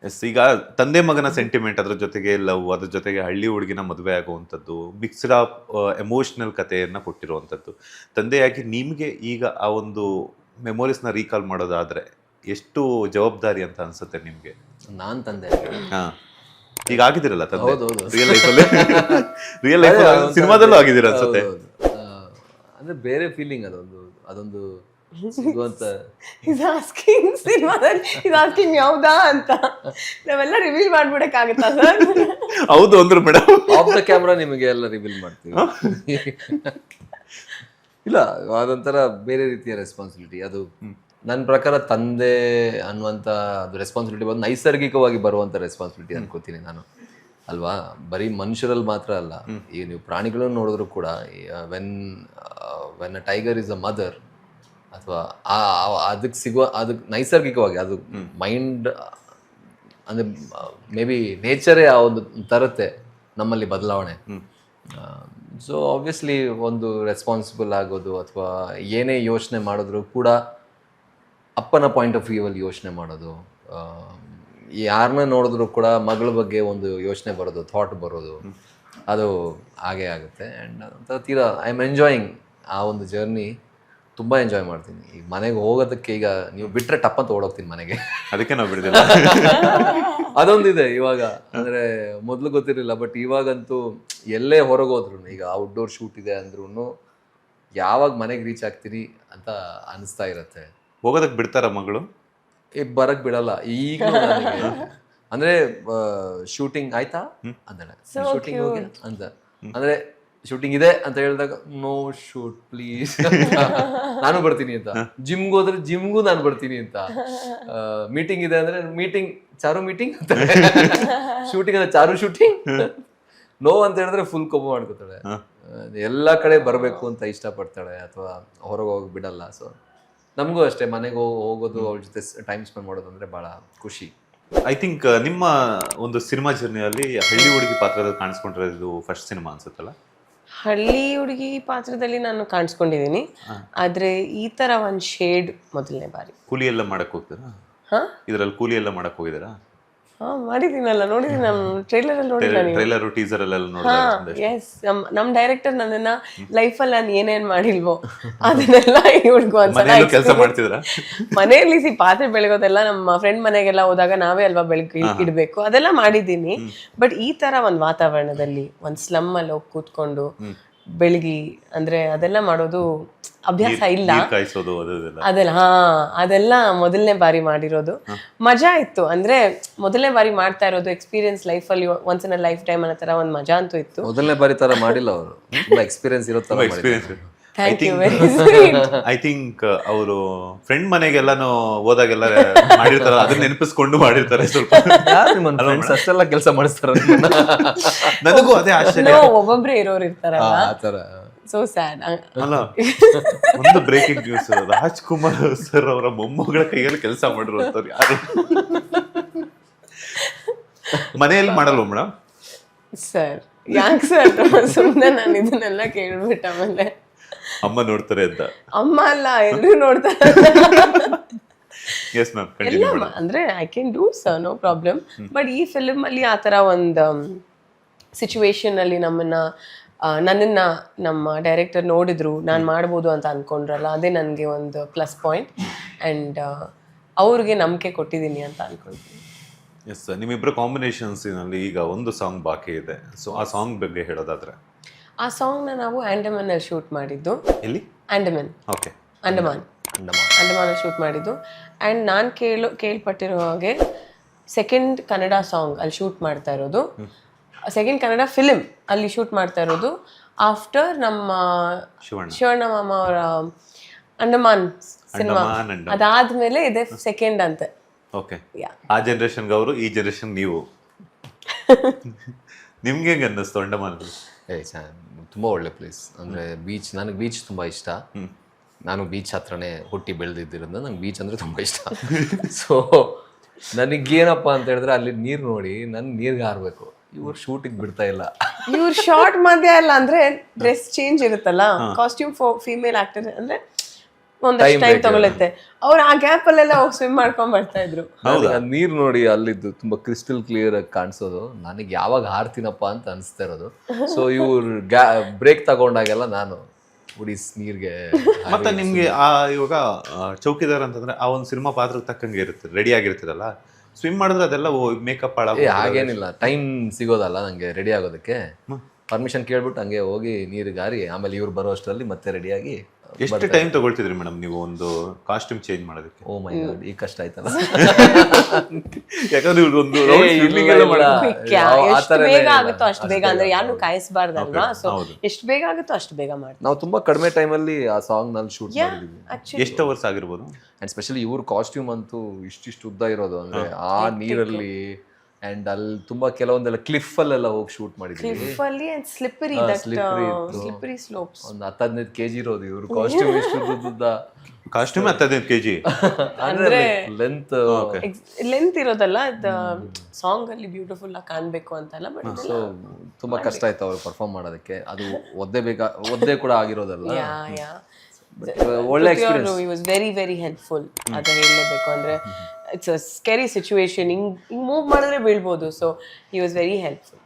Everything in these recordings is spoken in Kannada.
ಎಸ್, ಈಗ ತಂದೆ ಮಗನ ಸೆಂಟಿಮೆಂಟ್, ಅದ್ರ ಜೊತೆಗೆ ಲವ್, ಅದ್ರ ಜೊತೆಗೆ ಹಳ್ಳಿ ಹುಡುಗಿನ ಮದುವೆ ಆಗುವಂಥದ್ದು, ಮಿಕ್ಸ್ಡ್ ಆಫ್ ಎಮೋಷನಲ್ ಕಥೆಯನ್ನ ಕೊಟ್ಟಿರುವಂಥದ್ದು. ತಂದೆಯಾಗಿ ನಿಮಗೆ ಈಗ ಆ ಒಂದು ಮೆಮೊರೀಸ್ನ ರೀಕಾಲ್ ಮಾಡೋದಾದ್ರೆ ಎಷ್ಟು ಜವಾಬ್ದಾರಿ ಅಂತ ಅನ್ಸುತ್ತೆ ನಿಮ್ಗೆ? ನಾನ್ ತಂದೆ. ಹಾ, ಈಗ ಆಗಿದಿರಲ್ಲ ತಂದೆ ಹೌದೌದು. ರಿಯಲ್ ಲೈಫಲ್ಲಿ. ರಿಯಲ್ ಲೈಫ್ ಸಿನಿಮಾದಲ್ಲೂ ಆಗಿದ್ದೀರ ಅನ್ಸುತ್ತೆ. ಅಂದ್ರೆ ಬೇರೆ ಫೀಲಿಂಗ್ ಅದೊಂದು ಸಿಗುವಂತ. ಇಸ್ ಆಸ್ಕಿಂಗ್ ಯಾವ್ದಾ ಅಂತ ನಾವೆಲ್ಲ ರಿವೀಲ್ ಮಾಡ್ಬಿಡಕ್ಕಾಗತ್ತಾ ಸರ್? ಹೌದು ಅಂದ್ರು ಮೇಡಮ್. ಆಫ್ ದ ಕ್ಯಾಮ್ರಾ ನಿಮಗೆ ಎಲ್ಲ ರಿವೀಲ್ ಮಾಡ್ತೀವಿ. ಇಲ್ಲ, ಅದೊಂಥರ ಬೇರೆ ರೀತಿಯ ರೆಸ್ಪಾನ್ಸಿಬಿಲಿಟಿ. ಅದು ನನ್ನ ಪ್ರಕಾರ ತಂದೆ ಅನ್ನುವಂಥ ಅದು ರೆಸ್ಪಾನ್ಸಿಬಿಲಿಟಿ ಬಂದು ನೈಸರ್ಗಿಕವಾಗಿ ಬರುವಂಥ ರೆಸ್ಪಾನ್ಸಿಬಿಲಿಟಿ ಅನ್ಕೋತೀನಿ ನಾನು, ಅಲ್ವಾ? ಬರೀ ಮನುಷ್ಯರಲ್ಲಿ ಮಾತ್ರ ಅಲ್ಲ, ಈಗ ನೀವು ಪ್ರಾಣಿಗಳನ್ನು ನೋಡಿದ್ರು ಕೂಡ when a tiger is a mother, ಅಥವಾ ಅದಕ್ಕೆ ನೈಸರ್ಗಿಕವಾಗಿ ಅದು ಮೈಂಡ್ ಅಂದರೆ ಮೇ ಬಿ ನೇಚರೇ ಆ ಒಂದು ತರುತ್ತೆ ನಮ್ಮಲ್ಲಿ ಬದಲಾವಣೆ. ಸೊ ಆಬ್ವಿಯಸ್ಲಿ ಒಂದು ರೆಸ್ಪಾನ್ಸಿಬಲ್ ಆಗೋದು ಅಥವಾ ಏನೇ ಯೋಚನೆ ಮಾಡಿದ್ರು ಕೂಡ ಅಪ್ಪನ ಪಾಯಿಂಟ್ ಆಫ್ ವ್ಯೂ ಅಲ್ಲಿ ಯೋಚನೆ ಮಾಡೋದು, ಯಾರನ್ನ ನೋಡಿದ್ರು ಕೂಡ ಮಗಳ ಬಗ್ಗೆ ಒಂದು ಯೋಚನೆ ಬರೋದು, ಥಾಟ್ ಬರೋದು, ಅದು ಹಾಗೇ ಆಗುತ್ತೆ. ಆ್ಯಂಡ್ ತೀರಾ ಐ ಆಮ್ ಎಂಜಾಯಿಂಗ್ ಆ ಒಂದು ಜರ್ನಿ. ತುಂಬ ಎಂಜಾಯ್ ಮಾಡ್ತೀನಿ. ಈಗ ಮನೆಗೆ ಹೋಗೋದಕ್ಕೆ ಈಗ ನೀವು ಬಿಟ್ಟರೆ ಟಪ್ಪಂತ ಓಡೋಗ್ತೀನಿ ಮನೆಗೆ. ಅದಕ್ಕೆ ನಾವು ಬಿಡಿದಿಲ್ಲ. ಅದೊಂದಿದೆ ಇವಾಗ. ಅಂದರೆ ಮೊದಲು ಗೊತ್ತಿರಲಿಲ್ಲ, ಬಟ್ ಇವಾಗಂತೂ ಎಲ್ಲೇ ಹೊರಗೆ ಹೋದ್ರು, ಈಗ ಔಟ್ಡೋರ್ ಶೂಟ್ ಇದೆ ಅಂದ್ರೂ ಯಾವಾಗ ಮನೆಗೆ ರೀಚ್ ಆಗ್ತೀನಿ ಅಂತ ಅನಿಸ್ತಾ ಇರತ್ತೆ. ಹೋಗೋದಕ್ಕೆ ಬಿಡ್ತಾರ ಮಗಳು? ಬರಕ್ ಬಿಡಲ್ಲ ಈಗ ನನಗೆ. ಅಂದ್ರೆ ಶೂಟಿಂಗ್ ಆಯ್ತಾ ಅಂತಾಳೆ, ಶೂಟಿಂಗ್ ಹೋಗಿ ಅಂತ, ಅಂದ್ರೆ ಶೂಟಿಂಗ್ ಇದೆ ಅಂತ ಹೇಳಿದಾಗ ನೋ ಶೂಟ್ ಪ್ಲೀಸ್ ನಾನು ಬರ್ತೀನಿ ಅಂತ. ಜಿಮ್ಗೆ ಹೋದ್ರೆ ಜಿಮ್ಗೂ ನಾನು ಬರ್ತೀನಿ ಅಂತ. ಮೀಟಿಂಗ್ ಇದೆ ಅಂದ್ರೆ ಮೀಟಿಂಗ್, ಚಾರು ಮೀಟಿಂಗ್ ಅಂತ. ಶೂಟಿಂಗ್ ಅಂದ್ರೆ ಚಾರು ಶೂಟಿಂಗ್. ನೋ ಅಂತ ಹೇಳಿದ್ರೆ ಫುಲ್ ಕೋಪ ಮಾಡ್ಕೋತಾಳೆ. ಎಲ್ಲ ಕಡೆ ಬರಬೇಕು ಅಂತ ಇಷ್ಟಪಡ್ತಾಳೆ, ಅಥವಾ ಹೊರಗೆ ಹೋಗಿ ಬಿಡಲ್ಲ. ಸೊ ನಮಗೂ ಅಷ್ಟೇ, ಮನೆಗೆ ಹೋಗೋದು, ಅವ್ರ ಜೊತೆ ಟೈಮ್ ಸ್ಪೆಂಡ್ ಮಾಡೋದು ಅಂದರೆ ಭಾಳ ಖುಷಿ. ಐ ಥಿಂಕ್ ನಿಮ್ಮ ಒಂದು ಸಿನಿಮಾ ಜರ್ನಿಯಲ್ಲಿ ಹಳ್ಳಿ ಹುಡುಗಿ ಪಾತ್ರದಲ್ಲಿ ಕಾಣಿಸ್ಕೊಂಡಿರೋದು ಫಸ್ಟ್ ಸಿನಿಮಾ ಅನ್ಸುತ್ತಲ್ಲ? ಹಳ್ಳಿ ಹುಡುಗಿ ಪಾತ್ರದಲ್ಲಿ ನಾನು ಕಾಣಿಸ್ಕೊಂಡಿದ್ದೀನಿ, ಆದ್ರೆ ಈ ತರ ಒಂದು ಶೇಡ್ ಮೊದಲನೇ ಬಾರಿ. ಕೂಲಿ ಎಲ್ಲ ಮಾಡಕ್ ಹೋಗ್ತೀರಾ? ಇದರಲ್ಲಿ ಕೂಲಿ ಎಲ್ಲ ಮಾಡಕ್ ಹೋಗಿದ್ದೀರಾ? ಮಾಡಿದ್ದೀನಲ್ಲ, ನೋಡಿದ್ದೀನಿ ನಾನು ಟ್ರೈಲರ್ ಅಲ್ಲಿ ನೋಡಿದ್ದೀನಿ. ಟ್ರೈಲರ್ ಟೀಸರ್ ಅಲ್ಲೆಲ್ಲ ನೋಡಿದ್ರೆ ಎಸ್, ನಮ್ ಡೈರೆಕ್ಟರ್ ನನ್ನನ್ನ ಲೈಫಲ್ಲಿ ನಾನು ಏನೇನ್ ಮಾಡಿಲ್ವೋ ಅದನ್ನೆಲ್ಲ ಈ ಹುಡುಗ ಒಂದ್ಸಲ ಕೆಲಸ ಮಾಡ್ತಿದ್ರ. ಮನೆಯಲ್ಲಿ ಪಾತ್ರೆ ಬೆಳಗೋದೆಲ್ಲ ನಮ್ಮ ಫ್ರೆಂಡ್ ಮನೆಗೆಲ್ಲ ಹೋದಾಗ ನಾವೇ ಅಲ್ವಾ ಬೆಳಗ್ಗೆ ಇಡ್ಬೇಕು, ಅದೆಲ್ಲ ಮಾಡಿದ್ದೀನಿ. ಬಟ್ ಈ ತರ ಒಂದ್ ವಾತಾವರಣದಲ್ಲಿ ಒಂದ್ ಸ್ಲಮ್ ಅಲ್ಲಿ ಹೋಗಿ ಕೂತ್ಕೊಂಡು ಬೆಳಗಿ ಅಂದ್ರೆ ಅದೆಲ್ಲ ಮಾಡೋದು ಅಭ್ಯಾಸ ಇಲ್ಲ. ಅದೆಲ್ಲ ಅದೆಲ್ಲ ಮೊದಲನೇ ಬಾರಿ ಮಾಡಿರೋದು. ಮಜಾ ಇತ್ತು. ಅಂದ್ರೆ ಮೊದಲನೇ ಬಾರಿ ಮಾಡ್ತಾ ಇರೋದು ಎಕ್ಸ್ಪೀರಿಯನ್ಸ್ ಲೈಫಲ್ಲಿ once in a life time ಅನ್ನೋ ತರ ಒಂದ್ ಮಜಾ ಅಂತೂ ಇತ್ತು. ಮೊದಲನೇ ಬಾರಿ ತರ ಮಾಡಿಲ್ಲ ಅವರು, ಎಕ್ಸ್ಪೀರಿಯನ್ಸ್ ಇರೋ ತರ ಮಾಡಿದ್ರು. ಐ ಥಿಂಕ್ ಅವರು ಫ್ರೆಂಡ್ ಮನೆಗೆಲ್ಲಾನು ಹೋದಾಗೆಲ್ಲ ಮಾಡಿರ್ತಾರ, ಅದನ್ನ ನೆನಪಿಸ್ಕೊಂಡು ಮಾಡಿರ್ತಾರೆ. ಸ್ವಲ್ಪ ಅಷ್ಟೆಲ್ಲ ಕೆಲಸ ಮಾಡಿಸ್ತಾರ. ನನಗೂ ಅದೇ ಆಶ್ಚರ್ಯ, ಒಬ್ಬೊಬ್ರೆ ಇರೋರು ಇರ್ತಾರಲ್ಲ, ಸೋ ಸ್ಯಾಡ್. ಅಲ್ಲ, ಒಂದು ಬ್ರೇಕಿಂಗ್ ನ್ಯೂಸ್, ರಾಜ್ಕುಮಾರ್ ಸರ್ ಅವರ ಮೊಮ್ಮಗಳ ಕೈಯಲ್ಲಿ ಕೆಲಸ ಮಾಡಿರುವಂತವ್ರು ಯಾರು ಮನೆಯಲ್ಲಿ ಮಾಡಲ್ವ ಮೇಡಮ್? ಸರ್ ಯಾಕೆ ಸರ್ ಸುಮ್ಮನೆ ನಾನು ಇದನ್ನೆಲ್ಲ ಕೇಳ್ಬಿಟ್ಟ ಆಮೇಲೆ ಅಮ್ಮ ನೋಡ್ತಾರೆ ಅಂತ. ಅಮ್ಮ ಅಲ್ಲ, ಎಲ್ಲರೂ ನೋಡ್ತಾರೆ. ಎಸ್ ಮ್ಯಾಮ್, ಕಂಟಿನ್ಯೂ ಮಾಡಿ. ಅಂದ್ರೆ I can do sir, no problem. But ಈ ಫಿಲ್ಮ್ ಅಲ್ಲಿ ಆ ಥರ ಒಂದು ಸಿಚುವೇಶನ್ ಅಲ್ಲಿ ನನ್ನನ್ನ ನಮ್ಮ ಡೈರೆಕ್ಟರ್ ನೋಡಿದ್ರು, ನಾನು ಮಾಡ್ಬೋದು ಅಂತ ಅನ್ಕೊಂಡ್ರಲ್ಲ, ಅದೇ ನನಗೆ ಒಂದು ಪ್ಲಸ್ ಪಾಯಿಂಟ್. ಆ್ಯಂಡ್ ಅವ್ರಿಗೆ ನಂಬಿಕೆ ಕೊಟ್ಟಿದ್ದೀನಿ ಅಂತ ಅನ್ಕೊಳ್ತೀನಿ. ಎಸ್, ನಿಮ್ಮಿಬ್ಬರ ಕಾಂಬಿನೇಷನ್ಸಿನಲ್ಲಿ ಈಗ ಒಂದು ಸಾಂಗ್ ಬಾಕಿ ಇದೆ. ಸೊ ಆ ಸಾಂಗ್ ಬಗ್ಗೆ ಹೇಳೋದಾದ್ರೆ? ಆ ಸಾಂಗ್ನ ನಾವು ಆಂಡಮಾನ್ ಅಲ್ಲಿ ಶೂಟ್ ಮಾಡಿದ್ದು. ಎಲ್ಲಿ? ಅಂಡಮಾನ್. ಓಕೆ, ಅಂಡಮಾನ್ ಶೂಟ್ ಮಾಡಿದ್ದು. ಆ್ಯಂಡ್ ನಾನು ಕೇಳ್ಪಟ್ಟಿರೋ ಹಾಗೆ ಸೆಕೆಂಡ್ ಕನ್ನಡ ಸಾಂಗ್ ಅಲ್ಲಿ ಶೂಟ್ ಮಾಡ್ತಾ ಇರೋದು, ಸೆಕೆಂಡ್ ಕನ್ನಡ ಫಿಲ್ಮ್ ಅಲ್ಲಿ ಶೂಟ್ ಮಾಡ್ತಾ ಇರೋದು ಆಫ್ಟರ್ ನಮ್ಮ ಶಿವಣ್ಣ ಮಾಮ ಅವರ ಅಂಡಮಾನ್ ಸಿನಿಮಾ ಅದಾದ್ಮೇಲೆ ಇದೆ ಸೆಕೆಂಡ್ ಅಂತೆ. ಓಕೆ, ಆ ಜನರೇಷನ್ಗೆ ಅವರು, ಈ ಜನರೇಷನ್ ನೀವು. ನಿಮ್ಗೆ ಹೆಂಗೆ ಅನ್ನಿಸ್ತು ಅಂಡಮಾನ್? ತುಂಬ ಒಳ್ಳೆ ಪ್ಲೇಸ್. ಅಂದರೆ ಬೀಚ್, ನನಗೆ ಬೀಚ್ ತುಂಬ ಇಷ್ಟ. ನಾನು ಬೀಚ್ ಹತ್ರನೇ ಹುಟ್ಟಿ ಬೆಳೆದಿದ್ದರಿಂದ ನಂಗೆ ಬೀಚ್ ಅಂದರೆ ತುಂಬ ಇಷ್ಟ. ಸೊ ನನಗೇನಪ್ಪ ಅಂತ ಹೇಳಿದ್ರೆ ಅಲ್ಲಿ ನೀರು ನೋಡಿ ನನ್ನ ನೀರಿಗೆ ಹಾರಬೇಕು. ಇವ್ರು ಶೂಟಿಗೆ ಬಿಡ್ತಾ ಇಲ್ಲ. ಇವ್ರು ಶಾರ್ಟ್ ಮಧ್ಯ ಅಲ್ಲ, ಅಂದ್ರೆ ಡ್ರೆಸ್ ಚೇಂಜ್ ಇರುತ್ತಲ್ಲ, ಕಾಸ್ಟ್ಯೂಮ್ ಫಾರ್ ಫೀಮೇಲ್ ಆಕ್ಟರ್ ಅಂದ್ರೆ ಒಂದಷ್ಟು ಟೈಮ್ ತಗೊಳುತ್ತೆ. ಅವ್ರು ಆ ಗ್ಯಾಪ್ ಅಲ್ಲೆಲ್ಲ ಹೋಗಿ ಸ್ವಿಮ್ ಮಾಡ್ಕೊಂಡ್ ಬರ್ತಾ ಇದ್ರು. ನೀರ್ ನೋಡಿ ಅಲ್ಲಿದ್ದು ತುಂಬಾ ಕ್ರಿಸ್ಟಲ್ ಕ್ಲಿಯರ್ ಆಗಿ ಕಾಣಿಸೋದು. ನನಗೆ ಯಾವಾಗ ಹಾರ್ತೀನಪ್ಪ ಅಂತ ಅನಿಸ್ತಾ ಇರೋದು. ಸೊ ಇವ್ರು ಬ್ರೇಕ್ ತಗೊಂಡಾಗೆಲ್ಲ ನಾನು ಉಡಿಸ್ ನೀರ್ಗೆ. ಮತ್ತೆ ನಿಮ್ಗೆ ಇವಾಗ ಚೌಕಿದಾರ್ ಅಂತಂದ್ರೆ ಆ ಒಂದು ಸಿನಿಮಾ ಪಾತ್ರಕ್ಕೆ ತಕ್ಕಂಗೆ ಇರುತ್ತೆ, ರೆಡಿ ಆಗಿರ್ತೀರಲ್ಲ, ಸ್ವಿಮ್ ಮಾಡಿದ್ರೆ ಅದೆಲ್ಲ ಮೇಕಪ್ ಹಾಗೇನಿಲ್ಲ, ಟೈಮ್ ಸಿಗೋದಲ್ಲ ನಂಗೆ ರೆಡಿ ಆಗೋದಕ್ಕೆ. ಪರ್ಮಿಷನ್ ಕೇಳ್ಬಿಟ್ಟು ಹಂಗೆ ಹೋಗಿ ನೀರಿಗೆ ಹಾರಿ ಆಮೇಲೆ ಇವ್ರು ಬರೋ ಅಷ್ಟರಲ್ಲಿ ಮತ್ತೆ ರೆಡಿಯಾಗಿ. ಎಷ್ಟು ಟೈಮ್ ತಗೊಳ್ತಿದ್ರಿ ಮೇಡಮ್ ನೀವು ಒಂದು ಕಾಸ್ಟ್ಯೂಮ್ ಚೇಂಜ್ ಮಾಡೋದಕ್ಕೆ? ಓ ಮೈ ಗಾಡ್, ಈ ಕಷ್ಟ ಆಯ್ತಲ್ಲ. ಯಾಕಂದ್ರೆ ಒಂದು ಎಷ್ಟು ಬೇಗ ಆಗುತ್ತೋ ಅಷ್ಟು ಬೇಗ, ಅಂದ್ರೆ ಯಾರು ಕಾಯಿಸಬಾರ್ದಲ್ವಾ, ಸೊ ಎಷ್ಟು ಬೇಗ ಆಗುತ್ತೋ ಅಷ್ಟು ಬೇಗ ಮಾಡ್ತೀವಿ. ನಾವು ತುಂಬಾ ಕಡಿಮೆ ಟೈಮಲ್ಲಿ ಆ ಸಾಂಗ್ ನಲ್ಲಿ ಶೂಟ್ ಮಾಡಿದ್ವಿ. ಎಷ್ಟು ಅವರ್ಸ್ ಆಗಿರ್ಬೋದು? ಅಂಡ್ ಸ್ಪೆಷಲಿ ಇವ್ರ ಕಾಸ್ಟ್ಯೂಮ್ ಅಂತೂ ಇಷ್ಟಿಷ್ಟು ಉದ್ದ ಇರೋದು, ಅಂದ್ರೆ ಆ ನೀರಲ್ಲಿ ಅಂಡ್ ಅಲ್ಲಿ ತುಂಬಾ ಕೆಲವೊಂದೆಲ್ಲ ಕ್ಲಿಫ್ ಅಲ್ಲೆಲ್ಲ ಹೋಗಿ ಶೂಟ್ ಮಾಡಿದ್ವಿ. ಕ್ಲಿಫ್ ಅಲ್ಲಿ ಅಂಡ್ ಸ್ಲಿಪ್ಪರಿ ಸ್ಲೋಪ್ಸ್. ಒಂದು 10-15 kg ಇರೋದು ಇವ್ರ ಕಾಸ್ಟ್ಯೂಮ್. ಇಷ್ಟು ಉದ್ದ ಕಾಸ್ಟ್ಯೂಮ್ 15 kg ಅಂದ್ರೆ ಲೆಂತ್ ಇರೋದಲ್ಲ, ಸಾಂಗ್ ಅಲ್ಲಿ ಬ್ಯೂಟಿಫುಲ್ ಆಗಿ ಕಾಣ್ಬೇಕು ಅಂತಲ್ಲ. ಬಟ್ ಸೊ ತುಂಬಾ ಕಷ್ಟ ಆಯ್ತು ಅವ್ರು ಪರ್ಫಾರ್ಮ್ ಮಾಡೋದಕ್ಕೆ. ಅದು ಒದ್ದೆ ಕೂಡ ಆಗಿರೋದಲ್ಲ. ಒಳ್ಳೆ experience. he was very very helpful ಅಂತ ಹೇಳಲೇಬೇಕು. ಅಂದ್ರೆ ಇಟ್ಸ್ ಅ ಸ್ಕೇರಿ ಸಿಚುವೇಶನ್, ಹಿಂಗ್ ಮೂವ್ ಮಾಡಿದ್ರೆ ಬೀಳ್ಬೋದು. So he was very helpful.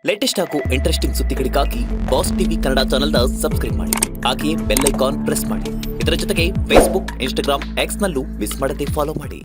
Latest ಹಾಗೂ ಇಂಟ್ರೆಸ್ಟಿಂಗ್ ಸುದ್ದಿಗಳಿಗಾಗಿ ಬಾಸ್ ಟಿವಿ ಕನ್ನಡ ಚಾನೆಲ್ನ ಸಬ್ಸ್ಕ್ರೈಬ್ ಮಾಡಿ, ಹಾಗೆಯೇ ಬೆಲ್ ಐಕಾನ್ ಪ್ರೆಸ್ ಮಾಡಿ. ಇದರ ಜೊತೆಗೆ ಫೇಸ್ಬುಕ್, ಇನ್ಸ್ಟಾಗ್ರಾಮ್, ಎಕ್ಸ್ ನಲ್ಲೂ ಮಿಸ್ ಮಾಡದೆ ಫಾಲೋ ಮಾಡಿ.